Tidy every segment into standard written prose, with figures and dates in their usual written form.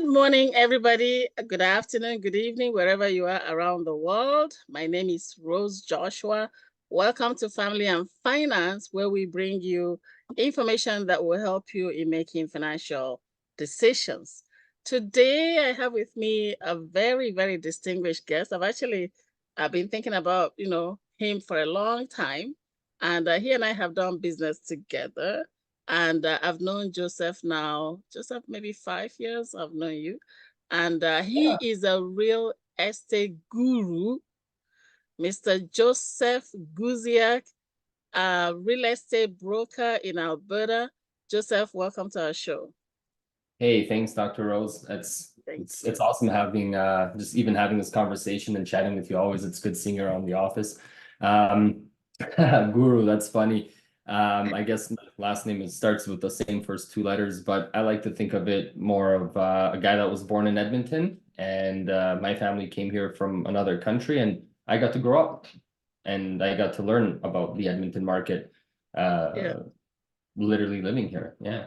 morning, everybody. Good afternoon, good evening, wherever you are around the world. My name is Rose Joshua. Welcome to Family and Finance, where we bring you information that will help you in making financial decisions. Today, I have with me a very, very distinguished guest. I've been thinking about, him for a long time, and he and I have done business together. And I've known Joseph now, Joseph, maybe 5 years I've known you. And he is a real estate guru, Mr. Joseph Guziak, a real estate broker in Alberta. Joseph, welcome to our show. Hey, thanks, Dr. Rose. It's awesome having just even having this conversation and chatting with you always. It's good seeing you around the office. Guru, that's funny. I guess the last name starts with the same first two letters, but I like to think of it more of a guy that was born in Edmonton, and my family came here from another country, and I got to grow up, and I got to learn about the Edmonton market, literally living here. Yeah.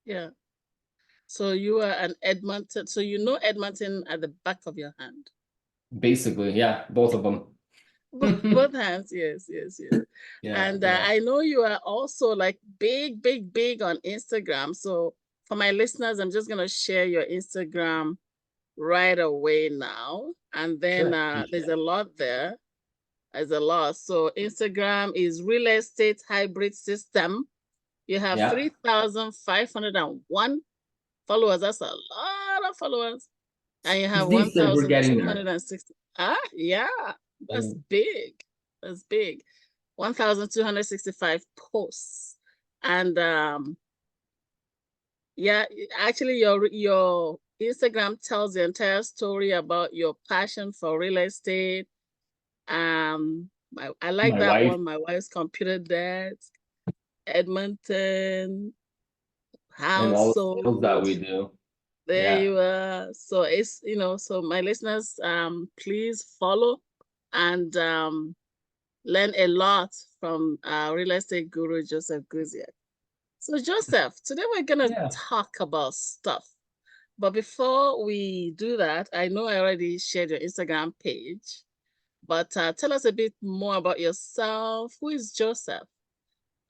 Yeah. So you are an Edmonton, so you know Edmonton at the back of your hand. Basically, yeah, both of them. Both hands, yes. Yeah, and I know you are also like big on Instagram. So for my listeners, I'm just gonna share your Instagram right away now. And then there's a lot there. There's a lot. So Instagram is Real Estate Hybrid System. You have 3,501 followers. That's a lot of followers. And you have 1,260. Yeah. That's big. That's big. 1,265 posts. And actually your Instagram tells the entire story about your passion for real estate. I like that one. My wife's computer desk, Edmonton, and all the skills that we do. There you are. So it's, so my listeners, please follow and learn a lot from real estate guru Joseph Guziak. So Joseph, today we're gonna talk about stuff. But before we do that, I know I already shared your Instagram page, but tell us a bit more about yourself. Who is Joseph?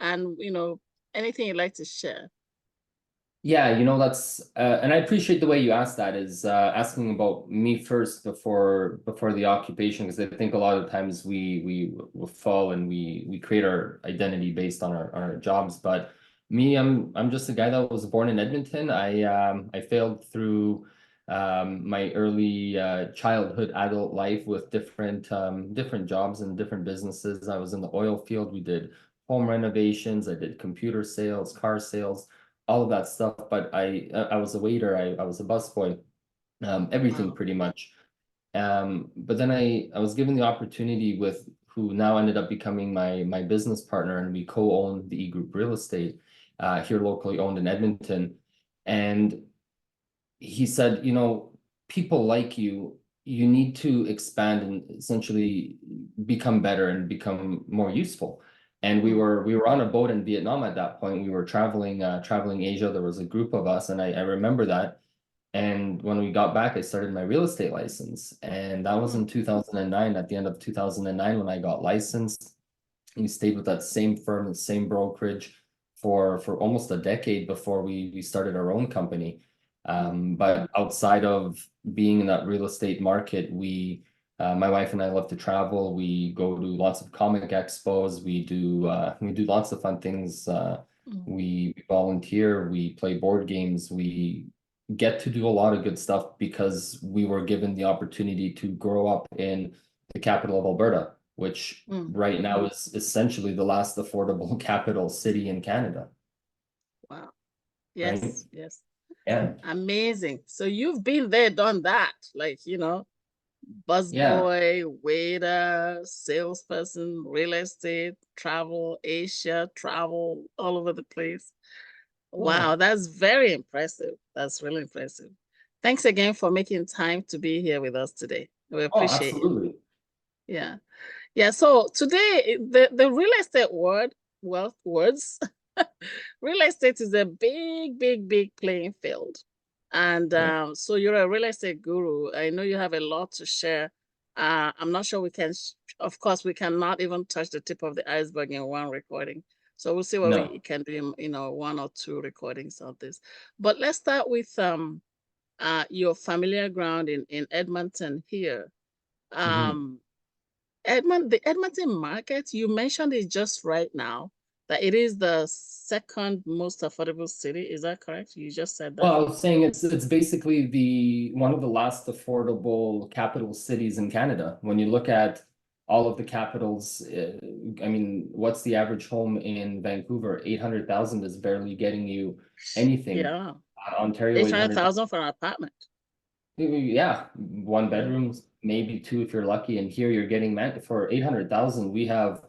And anything you'd like to share. Yeah, that's and I appreciate the way you asked that, is asking about me first before the occupation, because I think a lot of times we fall and we create our identity based on our jobs. But me, I'm just a guy that was born in Edmonton. I failed through my early childhood, adult life with different jobs and different businesses. I was in the oil field. We did home renovations. I did computer sales, car sales, all of that stuff. But I was a waiter, I was a busboy, everything pretty much. But then I was given the opportunity with who now ended up becoming my business partner, and we co-own the E-Group Real Estate here locally owned in Edmonton. And he said, people like you need to expand and essentially become better and become more useful. And we were on a boat in Vietnam at that point. We were traveling Asia. There was a group of us, and I remember that. And when we got back, I started my real estate license, and that was in 2009. At the end of 2009, when I got licensed, we stayed with that same firm, the same brokerage, for almost a decade before we started our own company. But outside of being in that real estate market, my wife and I love to travel. We go to lots of comic expos. We do lots of fun things. We volunteer. We play board games. We get to do a lot of good stuff because we were given the opportunity to grow up in the capital of Alberta, which right now is essentially the last affordable capital city in Canada. Wow. Yes, right? Yes. Yeah. Amazing. So you've been there, done that, like, busboy, waiter, salesperson, real estate, travel, Asia, travel all over the place. Wow, that's very impressive. That's really impressive. Thanks again for making time to be here with us today. We appreciate absolutely. it. Yeah. So today, the real estate words, real estate is a big playing field. And Yeah. so you're a real estate guru. I know you have a lot to share. I'm not sure we can, of course, we cannot even touch the tip of the iceberg in one recording. So we'll see what we No. can do in, one or two recordings of this. But let's start with your familiar ground in Edmonton here. Mhm. Um, the Edmonton market, you mentioned it just right now that it is the second most affordable city. Is that correct? You just said Well, that. I was saying it's basically the one of the last affordable capital cities in Canada. When you look at all of the capitals, I mean, what's the average home in Vancouver? 800,000 is barely getting you anything. Yeah, Ontario, 800,000. 800,000 for an apartment. Yeah, one Yeah, bedrooms, maybe two if you're lucky. And here you're getting meant for 800,000. We have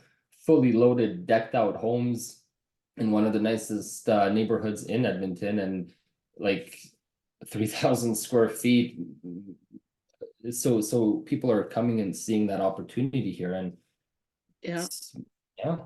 fully loaded, decked out homes in one of the nicest neighborhoods in Edmonton, and like 3,000 square feet. So people are coming and seeing that opportunity here, and yeah. yeah,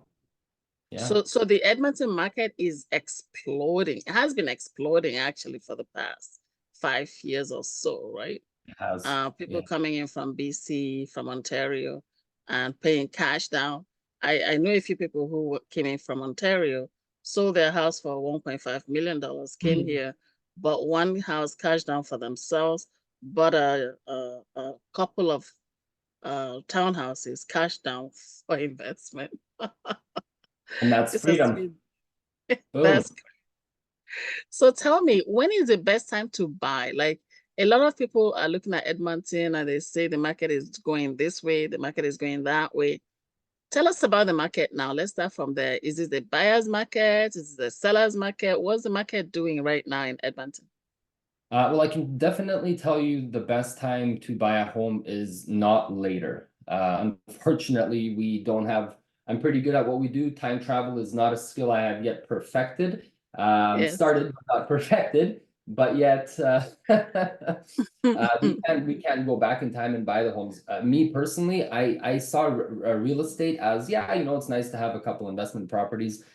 yeah, So the Edmonton market is exploding. It has been exploding actually for the past 5 years or so, right? it has. People Yeah. coming in from BC, from Ontario, and paying cash down. I know a few people who came in from Ontario, sold their house for $1.5 million, came here, bought one house cash down for themselves, bought a couple of townhouses cash down for investment. And that's This has freedom. been Boom. that's so tell me, when is the best time to buy? Like a lot of people are looking at Edmonton and they say the market is going this way, the market is going that way. Tell us about the market now. Let's start from there. Is it the buyer's market? Is it the seller's market? What's the market doing right now in Edmonton? Well, I can definitely tell you the best time to buy a home is not later. Unfortunately, we don't have, I'm pretty good at what we do. Time travel is not a skill I have yet perfected. Yes. Started, but not perfected, but yet we can go back in time and buy the homes. Me personally, I saw real estate as, yeah, it's nice to have a couple investment properties.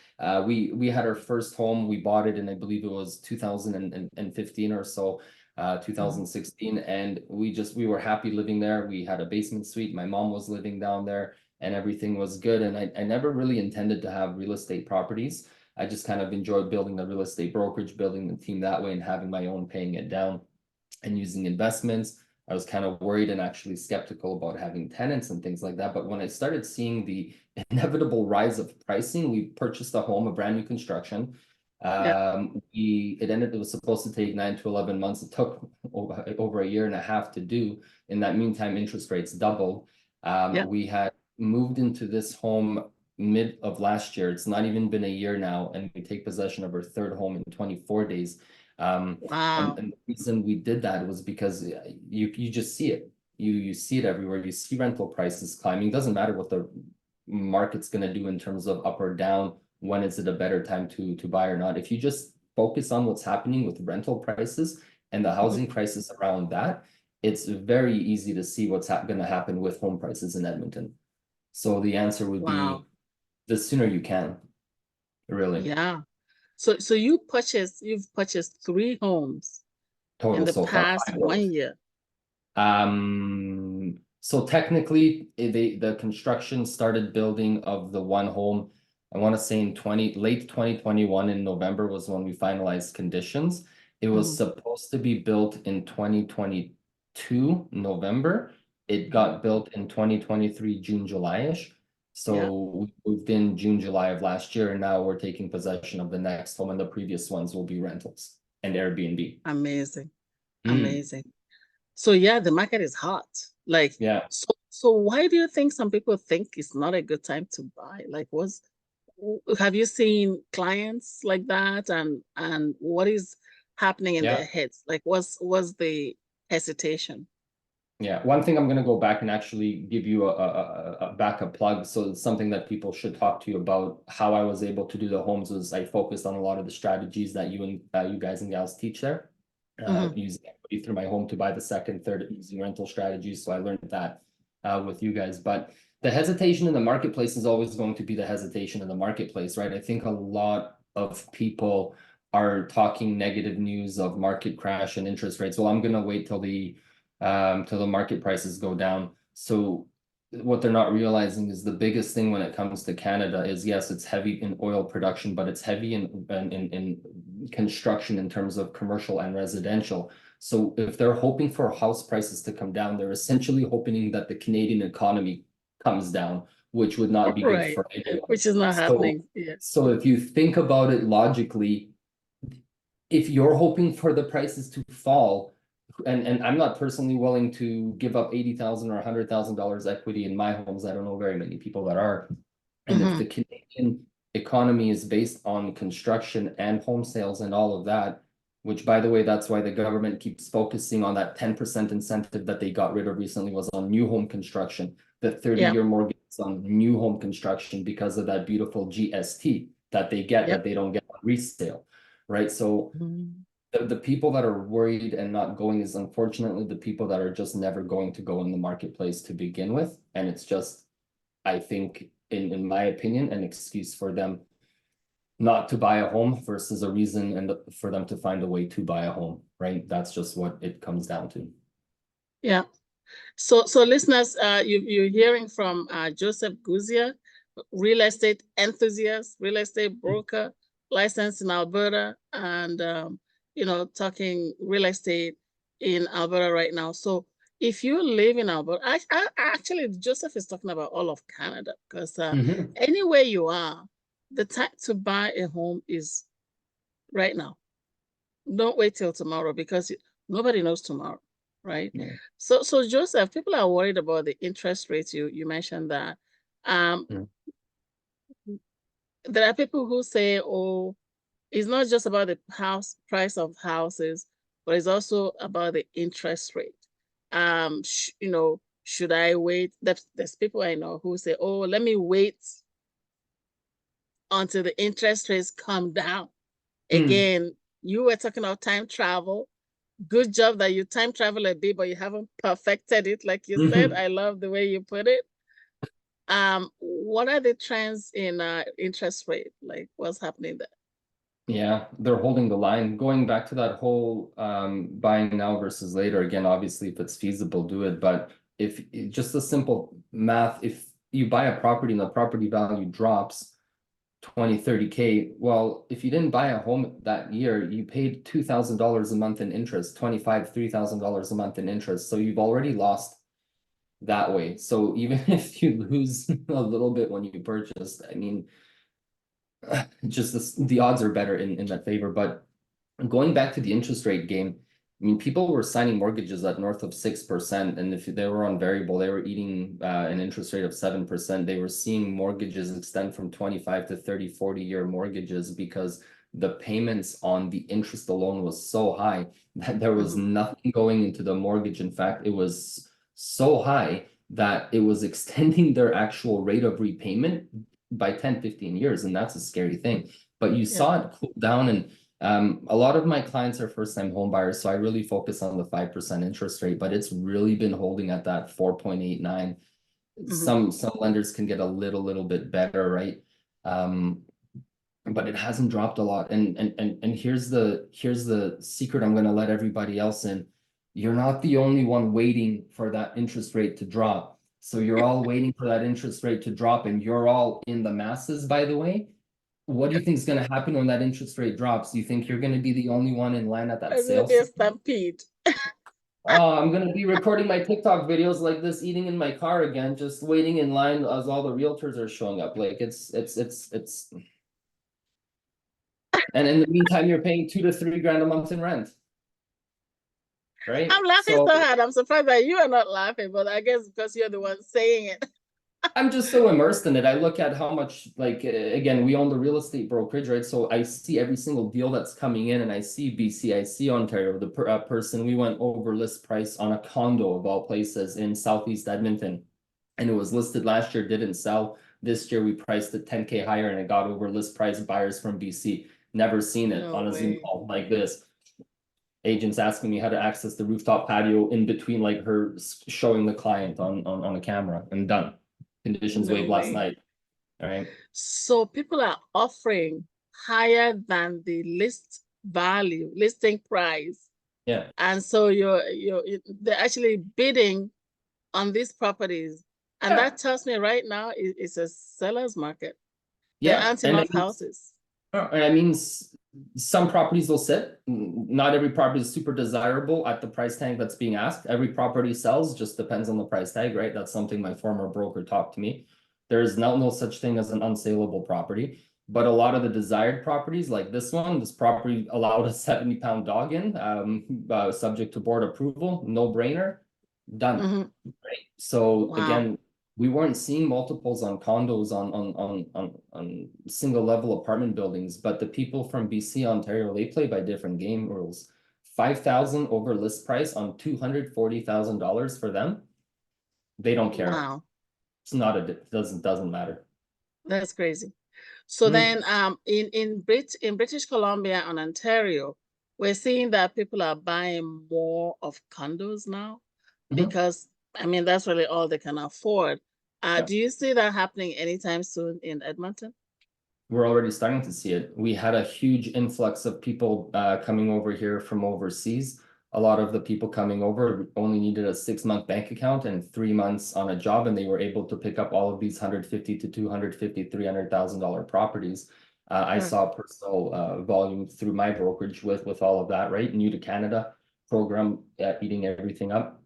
We had our first home. We bought it in, I believe it was 2015 or so, Mhm. 2016, and we were happy living there. We had a basement suite. My mom was living down there, and everything was good. And I never really intended to have real estate properties. I just kind of enjoyed building the real estate brokerage, building the team that way, and having my own, paying it down and using investments. I was kind of worried and actually skeptical about having tenants and things like that. But when I started seeing the inevitable rise of pricing, we purchased a home, a brand new construction. Yeah. It was supposed to take 9 to 11 months. It took over a year and a half to do. In that meantime, interest rates doubled. Yeah. We had moved into this home mid of last year. It's not even been a year now, and we take possession of our third home in 24 days. And Wow. the reason we did that was because you just see it. You see it everywhere. You see rental prices climbing. It doesn't matter what the market's going to do in terms of up or down. When is it a better time to buy or not? If you just focus on what's happening with rental prices and the Mhm. housing crisis around that, it's very easy to see what's going to happen with home prices in Edmonton. So the answer would Wow. be the sooner you can, really. Yeah. So you've purchased three homes in Total the so far, past 5 homes. 1 year. So technically, the construction started building of the one home. I want to say in late 2021 in November was when we finalized conditions. It was Mhm. supposed to be built in 2022 November. It Mhm. got built in 2023 June, July-ish. Yeah. So we moved in June, July of last year, and now we're taking possession of the next home, and the previous ones will be rentals and Airbnb. Amazing. Mm, Amazing. So yeah, the market is hot. Like, yeah. so why do you think some people think it's not a good time to buy? Like, have you seen clients like that, and what is happening in Yeah. their heads? Like, what's the hesitation? Yeah, one thing I'm going to go back and actually give you a backup plug. So it's something that people should talk to you about. How I was able to do the homes was I focused on a lot of the strategies that you guys and gals teach there. Hmm. Using equity through my home to buy the second, third, using rental strategies. So I learned that with you guys. But the hesitation in the marketplace is always going to be the hesitation in the marketplace, right? I think a lot of people are talking negative news of market crash and interest rates. Well, I'm gonna wait till the market prices go down. So what they're not realizing is the biggest thing when it comes to Canada is, yes, it's heavy in oil production, but it's heavy in construction in terms of commercial and residential. So if they're hoping for house prices to come down, they're essentially hoping that the Canadian economy comes down, which would not be good Right. for anyone. Which is not happening. Yeah. So if you think about it logically, if you're hoping for the prices to fall, and I'm not personally willing to give up $80,000 or $100,000 equity in my homes. I don't know very many people that are. And if the Canadian economy is based on construction and home sales and all of that, which, by the way, that's why the government keeps focusing on that 10% incentive that they got rid of recently, was on new home construction, the 30-year mortgage on new home construction, because of that beautiful GST that they get that they don't get on resale, right? So the people that are worried and not going is unfortunately the people that are just never going to go in the marketplace to begin with. And it's just, I think, in my opinion, an excuse for them not to buy a home versus a reason and for them to find a way to buy a home, right? That's just what it comes down to. Yeah. So listeners, you're hearing from Joseph Guziak, real estate enthusiast, real estate broker, licensed in Alberta, and talking real estate in Alberta right now. So if you live in Alberta, actually Joseph is talking about all of Canada, because anywhere you are, the time to buy a home is right now. Don't wait till tomorrow, because nobody knows tomorrow, right? So Joseph, people are worried about the interest rates. You mentioned that. There are people who say, oh, it's not just about the house price of houses, but it's also about the interest rate. Should I wait? There's people I know who say, oh, let me wait until the interest rates come down. Again, you were talking about time travel. Good job that you time travel a bit, but you haven't perfected it, like you said. I love the way you put it. What are the trends in interest rate? Like, what's happening there? Yeah, they're holding the line. Going back to that whole buying now versus later, again, obviously, if it's feasible, do it. But if just a simple math, if you buy a property and the property value drops 20, 30K, well, if you didn't buy a home that year, you paid $2,000 a month in interest, $3,000 a month in interest. So you've already lost that way. So even if you lose a little bit when you purchased, I mean, just the odds are better in that favor. But going back to the interest rate game, I mean, people were signing mortgages at north of 6%, and if they were on variable, they were eating an interest rate of 7%. They were seeing mortgages extend from 25 to 30, 40-year mortgages because the payments on the interest alone was so high that there was nothing going into the mortgage. In fact, it was so high that it was extending their actual rate of repayment by 10, 15 years, and that's a scary thing. But you saw it cool down, and a lot of my clients are first-time home buyers, so I really focus on the 5% interest rate, but it's really been holding at that 4.89. Some lenders can get a little bit better, right? But it hasn't dropped a lot. And here's the secret I'm gonna let everybody else in. You're not the only one waiting for that interest rate to drop. So you're all waiting for that interest rate to drop, and you're all in the masses, by the way. What do you think is going to happen when that interest rate drops? Do you think you're going to be the only one in line at that sale? There's stampede. Oh, I'm going to be recording my TikTok videos like this, eating in my car again, just waiting in line as all the realtors are showing up. Like it's. And in the meantime, you're paying $2 to $3 grand a month in rent. Right? I'm laughing so hard. I'm surprised that you are not laughing, but I guess because you're the one saying it. I'm just so immersed in it. I look at how much, like, again, we own the real estate brokerage, right? So I see every single deal that's coming in, and I see BC, I see Ontario. The person, we went over list price on a condo of all places in Southeast Edmonton, and it was listed last year, didn't sell. This year we priced it 10K higher, and it got over list price. Buyers from BC, never seen it on a Zoom call like this. Agents asking me how to access the rooftop patio in between, like, her showing the client on a camera, and done. Conditions waived last night. All right. So people are offering higher than the listing price. Yeah. And so they're actually bidding on these properties. And Yeah. that tells me right now it's a seller's market. There Yeah. aren't enough houses. And I mean, some properties will sit. Not every property is super desirable at the price tag that's being asked. Every property sells, just depends on the price tag, right? That's something my former broker talked to me. There is no such thing as an unsaleable property. But a lot of the desired properties, like this one, this property allowed a 70-pound dog in, subject to board approval, no brainer, done. Mhm. Right. So Wow. again, we weren't seeing multiples on condos on single level apartment buildings, but the people from BC, Ontario, they play by different game rules. 5,000 over list price on $240,000 for them. They don't care. Wow. It's not doesn't matter. That's crazy. So then in British Columbia and Ontario, we're seeing that people are buying more of condos now because I mean that's really all they can afford. Yeah. Do you see that happening anytime soon in Edmonton? We're already starting to see it. We had a huge influx of people coming over here from overseas. A lot of the people coming over only needed a 6-month bank account and 3 months on a job, and they were able to pick up all of these 150 to 250, $300,000 properties. I saw personal volume through my brokerage with all of that, right? New to Canada program eating everything up.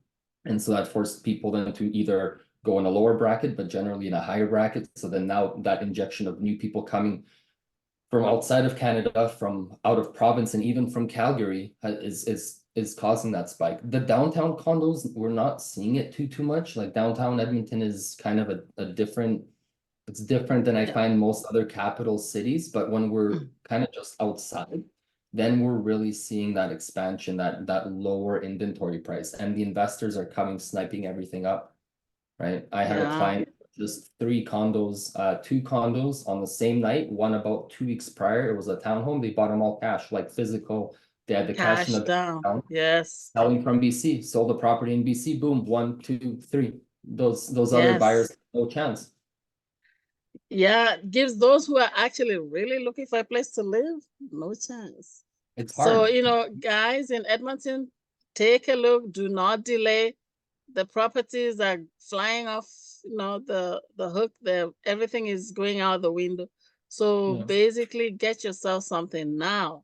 And so that forced people then to either go in a lower bracket, but generally in a higher bracket. So then now that injection of new people coming from outside of Canada, from out of province, and even from Calgary is causing that spike. The downtown condos, we're not seeing it too much. Like downtown Edmonton is kind of a different, it's different than I find most other capital cities. But when we're kind of just outside, then we're really seeing that expansion, that lower inventory price, and the investors are coming sniping everything up. Right. I had a client just 3 condos, 2 condos on the same night, one about 2 weeks prior. It was a townhome. They bought them all cash, like physical. They had the cash in the down. account, Yes. selling from BC, sold the property in BC, boom, 1, 2, 3. Those other buyers, no chance. Yeah, gives those who are actually really looking for a place to live no chance. It's So, hard. guys in Edmonton, take a look, do not delay. The properties are flying off, the hook, everything is going out the window. So basically get yourself something now,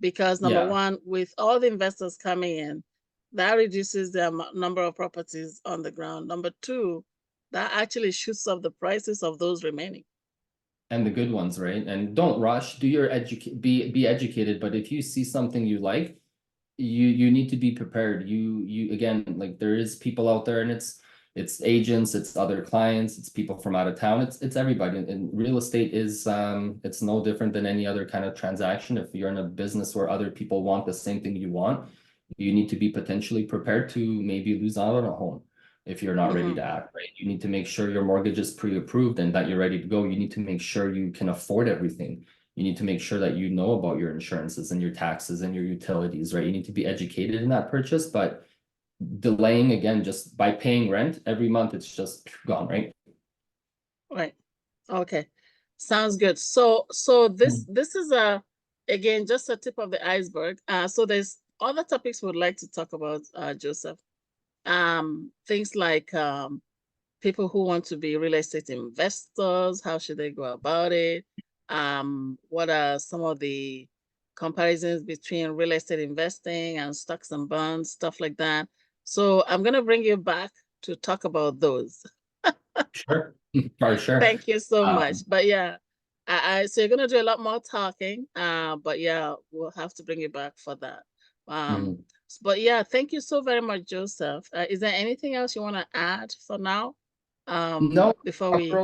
because number one, with all the investors coming in, that reduces the number of properties on the ground. Number two, that actually shoots up the prices of those remaining. And the good ones, right? And don't rush, do your be educated, but if you see something you like, you need to be prepared. You again, like there is people out there, and it's agents, it's other clients, it's people from out of town, it's everybody. And real estate is it's no different than any other kind of transaction. If you're in a business where other people want the same thing you want, you need to be potentially prepared to maybe lose out on a home if you're not ready to act, right? You need to make sure your mortgage is pre-approved and that you're ready to go. You need to make sure you can afford everything. You need to make sure that you know about your insurances and your taxes and your utilities, right? You need to be educated in that purchase, but delaying again, just by paying rent every month, it's just gone, right? Right. Okay. Sounds good. So this is again just a tip of the iceberg. So there's other topics we'd like to talk about, Joseph. Things like people who want to be real estate investors, how should they go about it? What are some of the comparisons between real estate investing and stocks and bonds, stuff like that. So I'm going to bring you back to talk about those. Sure. For sure. Thank you so much. But yeah, so you're going to do a lot more talking. But yeah, we'll have to bring you back for that. But yeah, thank you so very much, Joseph. Is there anything else you want to add for now? No, before we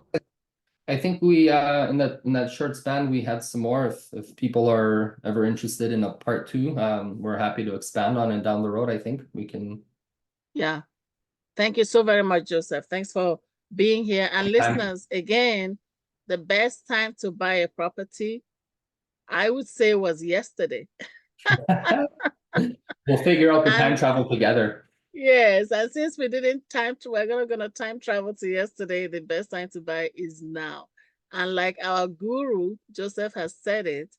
I think we in that short span we had some more. If people are ever interested in a part 2, we're happy to expand on it down the road. I think we can. Yeah. Thank you so very much, Joseph. Thanks for being here. And listeners, again, the best time to buy a property, I would say, was yesterday. We'll figure out the time travel together. Yes, and since we didn't we're gonna time travel to yesterday. The best time to buy is now. And like our guru Joseph has said it,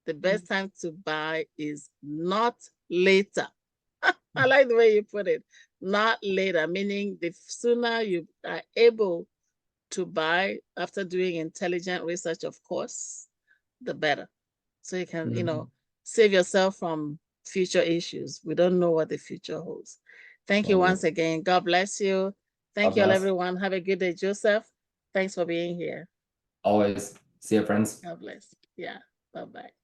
The best time to buy is not later. I like the way you put it. Not later, meaning the sooner you are able to buy after doing intelligent research, of course, the better. So you can, save yourself from future issues. We don't know what the future holds. Thank you once again. God bless you. Thank you all, everyone. Have a good day, Joseph. Thanks for being here. Always. See you, friends. God bless. Yeah. Bye-bye.